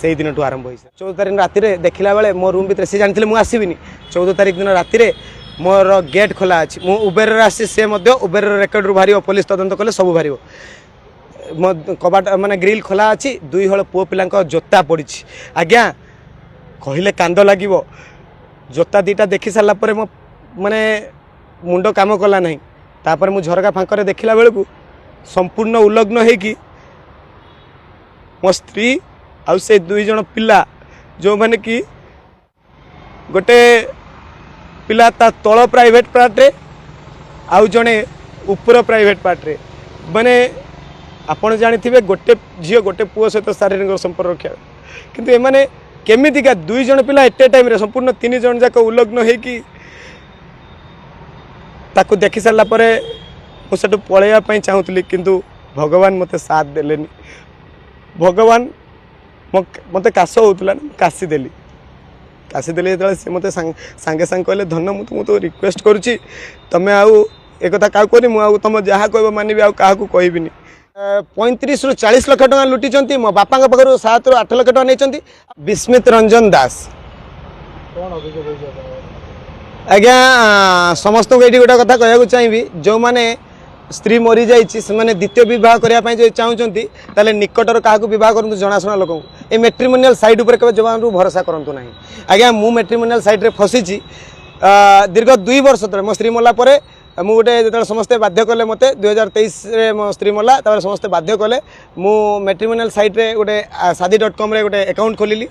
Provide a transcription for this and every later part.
से दिन आरंभ हो 14 तारीख राति देखला बेले मो रूम भितर से जानते मुझे आसबिनी 14 तारीख दिन राति मोर गेट खोला अच्छी मु उबेर आसी से उबेर रेकर्ड रू बाहर पुलिस तदंत कले सब बाहर मो कबाट माने ग्रिल खोला अच्छी 2 हल पुओ पिला जोता पड़ी आज्ञा कहले कांद लगे जोता दीटा देखी सारा पर मो माने मुंड काम कला नहीं तापर मु झरका फांकर देखला बेलू संपूर्ण उलग्न होगी मो स्त्री आउ से 2 जन पिला जो माने कि गोटे पिला ता तल प्राइवेट पार्ट रे आउ जने ऊपर प्राइवेट पार्ट रे माने आपण जानिथिबे गोटे झियो गोटे पुओ सहित शारीरिक संपर्क रखा किंतु एमाने केमितिका 2 जन पिला एटे टाइम रे संपूर्ण 3 जन जाक उलग्न होगी ताकू देखि सारा पर मुझे पलैया चाहूली किंतु भगवान मते साथ देलेनी भगवान मते काश होता काशीदेली काशीदेली जो से मत सांगे सांगे कहले धन मुझे तो रिक्वेस्ट करुच्ची तुम्हें आउ एक क्या कहनी मुझे तुम जहाँ कह मानवी आउ क्या कहबिनी 35 ରୁ 40 लाख टका लुटी मो बापा पाखर 7 ରୁ 8 लाख टका नहीं विस्मित रंजन दास आज्ञा समस्त को ये गोटे कथा कहूँ चाहिए जो मैंने स्त्री मरी जाइए से द्वितीय बह करने जो चाहते ताले निकटर क्या बह करूँ जनाशुना लोक ये मैट्रिमोनियल साइट उपर के जवान भरोसा करूँ ना आज्ञा मु मैट्रिमोनियल साइट रे फसी दीर्घ 2 वर्ष तले मो स्त्री मरला मु गोटे जो समस्ते बाध्य कले मत 2023 मो स्त्री मरला समस्ते बाध्य कले मु मैट्रिमोनियल साइट रे गोटे शादी.com रे गोटे अकाउंट खोलिली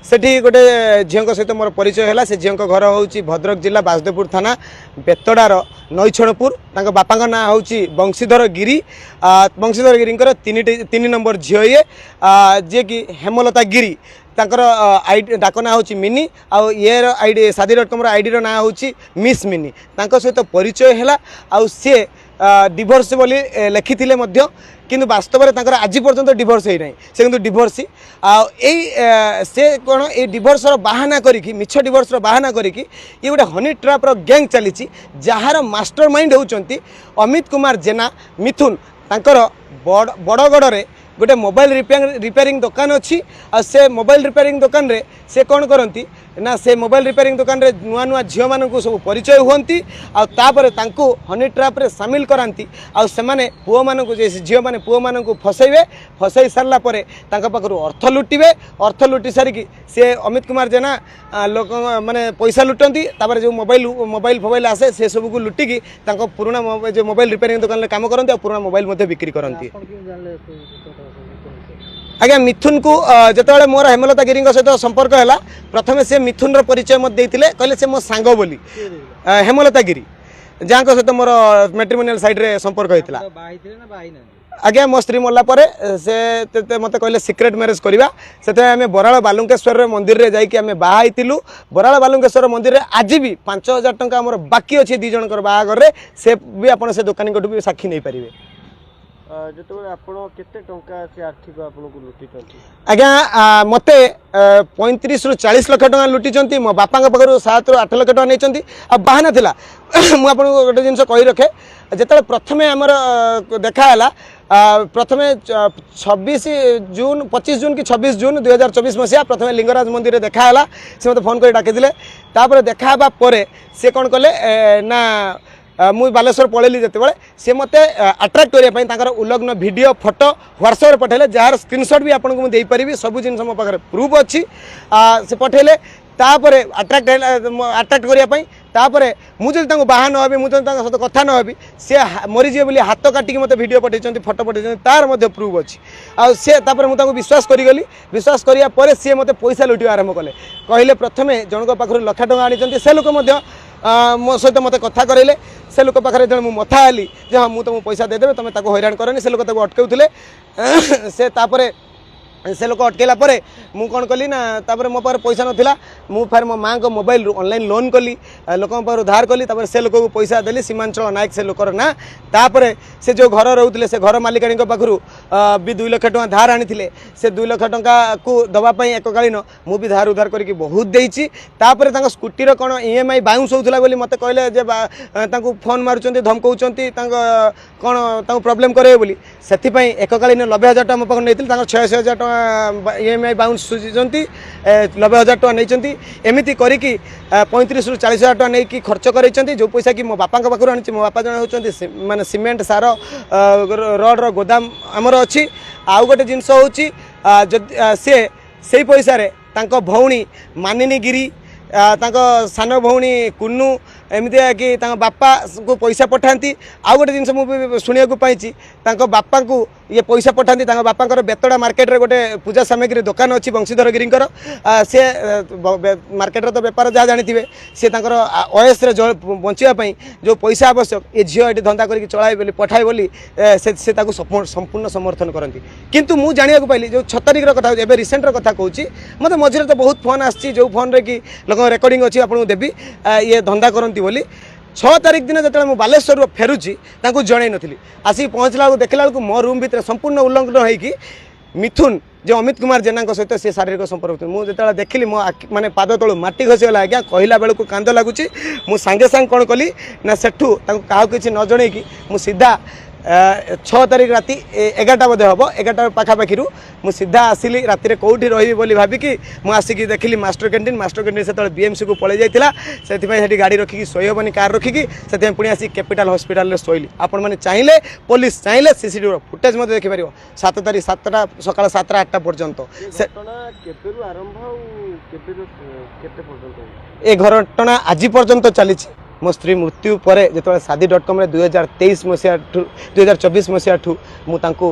सेठी गोटे झील सहित मोर परिचय है से झील घर हूँ भद्रक जिला बासुदेवपुर थाना बेतडार नईछणपुर बापा ना हूँ बंशीधर गिरी तीन नंबर झील ये जी कि हेमलता गिरी तांकर आईडी डाकना हूँ मिनी आउ ये आईडी शादी.com आईडी ना हूँ मिस मिनी तांको सहित परिचय है आउ सी डिवोर्स बोली लिखिथिले मध्य किंतु वास्तव में तांकर आज पर्यंत डिवोर्स होई नहीं से किंतु डिवोर्सी से कौन ये डिवोर्स बाहाना करिकी मिछ डिवोर्स बाहाना करिकी ये गोटे हनी ट्राप गैंग चली जार मास्टर माइंड होउचंती अमित कुमार जेना मिथुन तांकर बड़गड़ रे गोटे मोबाइल रिपेयरिंग दुकान अच्छी आ से मोबाइल रिपेयरिंग दुकान रे से कौन करती ना से मोबाइल रिपेयरिंग दुकान रे नुआ नुआ झील मानू सब परिचय हुंती आपर हनी ट्राप रे सामिल कराती आने पुओ मान झील मैंने पुओ मान फसैबे फसई सारा पाखर अर्थ लुटिबे अर्थ लुटि सारिकी से अमित कुमार जेना लोक माने पैसा लुटती जो मोबाइल फोबाइल आसे से सब को लुटिकी पुराना जो मोबाइल रिपेयरिंग दुकान काम करती पुराना मोबाइल बिक्री करती आज्ञा मिथुन को जिते मोर हेमलता गिरी सहित संपर्क है प्रथम से मिथुन रो परिचय मत देते कहले से मो सांग बोली हेमलता गिरी जहाँ सहित मोर मैट्रिमोनियल साइट रे संपर्क होता आज्ञा मो स्त्री मरला से मत कहले सिक्रेट मैरेज करवा से आम बराल बालुंकेश्वर मंदिर रे जाइए आम बाहलु बराल बालुंकेश्वर मंदिर रे आज भी 5,000 टंका आमर बाकी अच्छे 2 जनकर बाहागर से भी आप से दुकानी को भी साक्षी नहीं पारे आज्ञा मते 35 ରୁ 40 लाख टका लुटी मो बापा पाखर 7 ରୁ 8 लाख टका नहीं बाहाना थिला मुझे गोटे जिन कही रखे जिते प्रथमे आमर देखाला प्रथमे 25 जून कि 26 जून 2024 मसीहा प्रथम लिंगराज मंदिर में देखाला से मत फोन कर डाकी तापर देखा से कौन कले ना मुझे बालेश्वर पलैली जिते सी मत अट्राक्ट करने उलग्न वीडियो फोटो व्हाट्सएप पठेले जार स्क्रीनशॉट भी आपको मुझे पारि सब जिन मो पाखे प्रूफ अच्छी से पठेले तापर अट्राक्ट करने तापर मुझे बाहा नहबी मुझे सहित कथा नहबी सी मरीजे बोली हाथ काटिक मत वीडियो पठे फोटो पठे तार प्रूफ अच्छी मुझे विश्वास करी विश्वास करापर सी मत पैसा लुटा आरंभ कले कहले प्रथम जनक पाखर लाख टका आनी से लोक मो सहित मत कथा कराइले से लोक पाखे जो मुझे मथा हली हाँ मुझे तुमको पैसा देदेवे तुम हैरान करनी से लोक अटकाउले से से लोक अटकैला मु कौन कली ना तापर मो पाखे पैसा नाला मु फिर मो माँ को मोबाइल ऑनलाइन लोन कली लोक धार कली से लोक को पैसा देली सीमांचल नायक से लोकर ना तापर से जो घर रोते से घर मालिकाणी पाखर भी 2 लाख टका धार आनी से 2 लाख टका को दवापाई एककालीन मु भी धार उधार करके बहुत देती स्कूटी कौन EMI बाउंस होता बोली मत कहले फोन मारुंच धमकाउंट कौन प्रोब्लेम करे बोली से एककालीन 90,000 टका मो पाखर नहीं 86,000 टका EMI बाउंस सुझिंट 90,000 टका नहीं एमती करी 35 ରୁ 40,000 टका नहीं खर्च कर जो पैसा कि मो बापा पाखु आनी मो बापा जन होती माने सीमेंट सार रड गोदाम आमर अच्छी आउ गोटे जिनस हूँ सी से पैसा भौणी मानिनी गिरी सान भौणी कुन्नू एमती कि बापा को पैसा पठाती आउ गोटे जिन शुणा पाई बापा को ये पैसा पठाती बापा बेतड़ा मार्केट रे गोटे पूजा सामग्री दुकान अच्छी बंशीधर गिरी सी मार्केट तो बेपार जहाँ जानी सी अयस बचापी जो पैसा आवश्यक ये झील ये धंदा करके चलाए बोली पठाए बोली से संपूर्ण समर्थन करती किंतु मु जाना पाइली जो 6 तारिख कथा एवं रिसेंटर कथा कहूँ मत मझे तो बहुत फोन आसी जो फोन रे कि लोक रेकर्डिंग अच्छी आपको देवी ये धंदा करती बोली 6 तारिख दिन जो मुझे बालेश्वर फेरुची जन नी आसिक पहुँचला देखला बेलू मो रूम भितर संपूर्ण उल्लंघन होगी मिथुन जो अमित कुमार जेना सहित सी शारीरिक संपर्क मुझे देखिली मो माने पाद तलू माटी खसीगला आज्ञा कहला बेलू कांद लगुच मुझे सांगे सांगे कौन कली ना सेठू क्या किसी न जन कि सीधा 6 तारिख राति 11टा बोधे हम 11टा पाखापाखि मुझे सीधा आसिली राति कौटी रही बोली भाविकी मुझे आसिक देखिली मास्टर कैंटीन से BMC को पलि जाता से गाड़ी रखिकी शोई हेनी कार रखिकी से पुणी आसिक कैपिटाल हॉस्पिटल शोली आपण मैंने चाहिए पुलिस चाहिए CCTV फुटेज देखिपर 7 तारिख 7टा सकाल 7टा 8टा पर्यंत ए घटना आज पर्यंत चली मो स्त्री मृत्यु पर जो शादी.com 2023 मसीहा 2024 मसीहा मुझे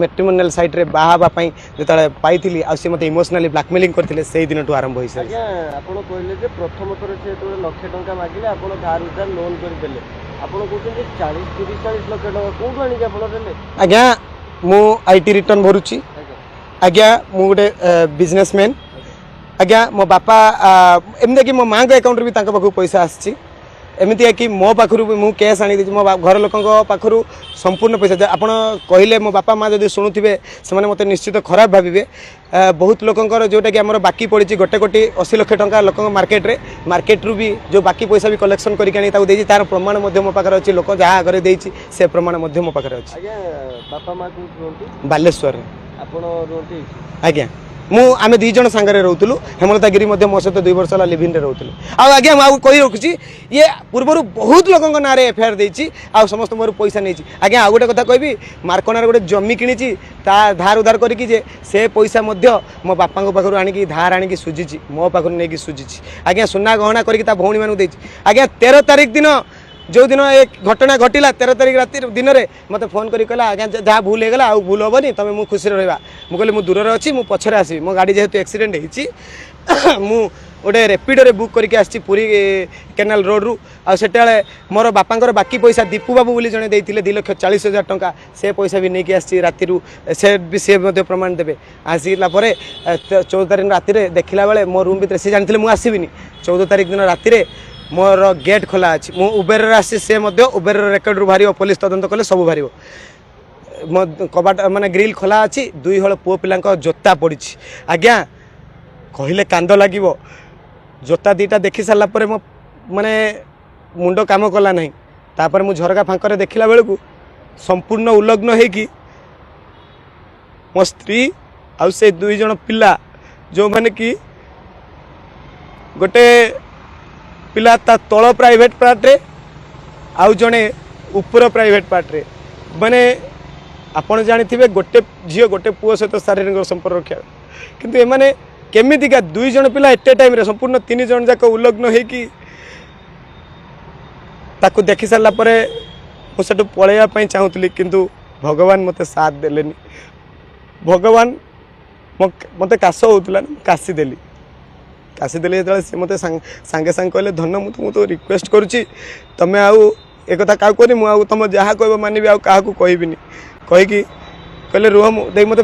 मैट्रिमोनियल साइट रे बाहाबाई जो पाई आसी मत इमोशनली ब्लैकमेलिंग करते से दिन आरंभ हो सारी कहले प्रथम थर से लक्षे टंका मागिले आप धार उधार लोन करदे आप 40-30-40 लाख टका कौन आनिक आज्ञा मु IT रिटर्न भरुची आज्ञा मु गोटे बिजनेसमैन आज्ञा मो बापा एमती कि मो माँ के अकाउंट भी पाखु पैसा आसी एमती है कि मो पाखु मु कैश आनी मो घर लोक पाखु संपूर्ण पैसा आप कहले मो बापा माँ जब शुणुवे से मत निश्चित खराब भावे बहुत लोकंर जोटा कि आम बाकी पड़ी 1,80,00,000 टंका लोक मार्केट रू भी जो बाकी पैसा भी कलेक्शन करके तार प्रमाण मो पाखे अच्छी लोक जहाँ आगे देती से प्रमाण मो पाखे अच्छी बापा माँ बालेश्वर आज्ञा मु आमे 2 जन सांगरे रहउतलु हेमलता गिरी मध्य मो सहित 2 वर्ष ला लिव इन रे रहउतलु आज्ञा मु कहि रखुची ये पूर्वरु बहुत लोकन नारे एफआईआर देछि आ समस्त मोर पैसा नेछि आज्ञा आ गोटे कथा कहबी मार्कोनार गोटे जमी किनिछि ता धार उधार करिकि जे से पैसा मध्य मो बापा पाखरु आनिकि धार आनिकि सुजिछि मो पाखरु नेकि सुजिछि आज्ञा सुना गहना करिकि ता भौणी मानु देछि आज्ञा 13 तारिख दिन जो दिन एक घटना घटिला 13 तारिख राति दिन में मत फोन करी कहला आज्ञा जहाँ भूल होगा आउ भूल हेनी तुम मु खुशी रहा मुझे मुझे दूर अच्छी मु पछरे आसि मो गाड़ी जेहेतु एक्सीडेंट होती मु गोटे रेपिडो बुक करके आसी पुरी केनाल रोड रु आटे मोर बापांकर बाकी पैसा दीपू बाबू बोली जड़े देते 2,40,000 टंका से पैसा भी नहीं आसी राति से भी सी प्रमाण देवे आसला 14 तारिख राति देखला बेले मो रूम भर सी जानी मुझे आसबिनी 14 तारिख दिन राति मोर गेट खोला अच्छी मु उबेर आसी से उबेर रेकर्ड रू बाहर पुलिस तदंत कले सब बाहर मो कबाट माने ग्रिल खोला अच्छी 2 हल पुओ पिला जोता पड़ी आज्ञा कहले कांद लगे जोता 2टा देखी सारा पर मो माने मुंड काम कला नहीं तापर मु झरका फांकरे देखला बेलू संपूर्ण उल्लग्न होगी मो स्त्री आउ से 2 जन पिला जो माने कि गोटे पिला ता तल प्राइवेट पार्ट रे आउ जड़े ऊपर प्राइवेट पार्ट रे माने आपण जानी गोटे झील गोटे पुओ सहित शारीरिक संपर्क रखा किंतु एमाने केमितिका 2 जन पिला एटे टाइम रे संपूर्ण 3 जन जाक उल्लग्न होगी ताकू देखी सारा पर मुझे पलैया चाहूली किंतु भगवान मते साथ देलेनी भगवान मते काश होता काशीदेली काशीदेली जो सी मत सांगे सांगे कहले धन मुझे रिक्वेस्ट करुच्ची तुम्हें आउ एक क्या कहनी मुझे तुम जहाँ कह मानवी आउ क्या कहबिनी कहीकि कहले रुह दे मत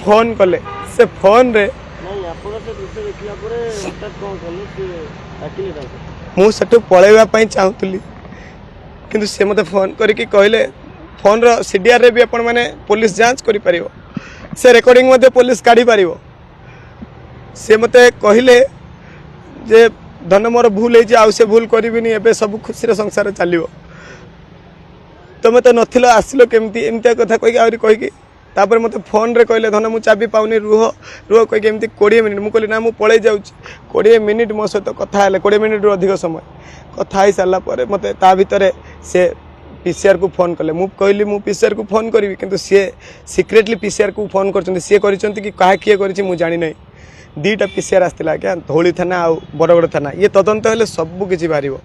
फोन कले से फोन रे मुझे पलैया चाहूली किंतु से मत फोन करके कहले फोन रो CDR रे भी आपण माने पुलिस जांच करि परिबो से रेकॉर्डिंग मध्ये पुलिस काढी परिबो से मते कहले जे धन मोर भूल है आउ से भूल करिबिनी एबे सब खुशी रे संसार चलिबो तुम तो नथिलो आसिलो केमती एमती कथा कहि आउरी कहि कि तापर मते फोन रे कहले धन मु चाबी पाउनी रुह रुह कह एमती 20 मिनिट मु कहली ना मु पळै जाउची 20 मिनिट मो सहित कथा हेले 20 मिनिट रु अधिक समय कथा ही सारा पर मते ता भितर से पीसीआर को फोन कले मु कहली मु पीसीआर को फोन करी किंतु सी सिक्रेटली पीसीआर को फोन करछन्ती सी करिसन्ती कि काहे किए करिछि मु जानि नै 2टा पीसीआर आस्तिला क्या धौली थाना आ बरगड़ थाना ये तदंत हेले सब किछि बारिबो।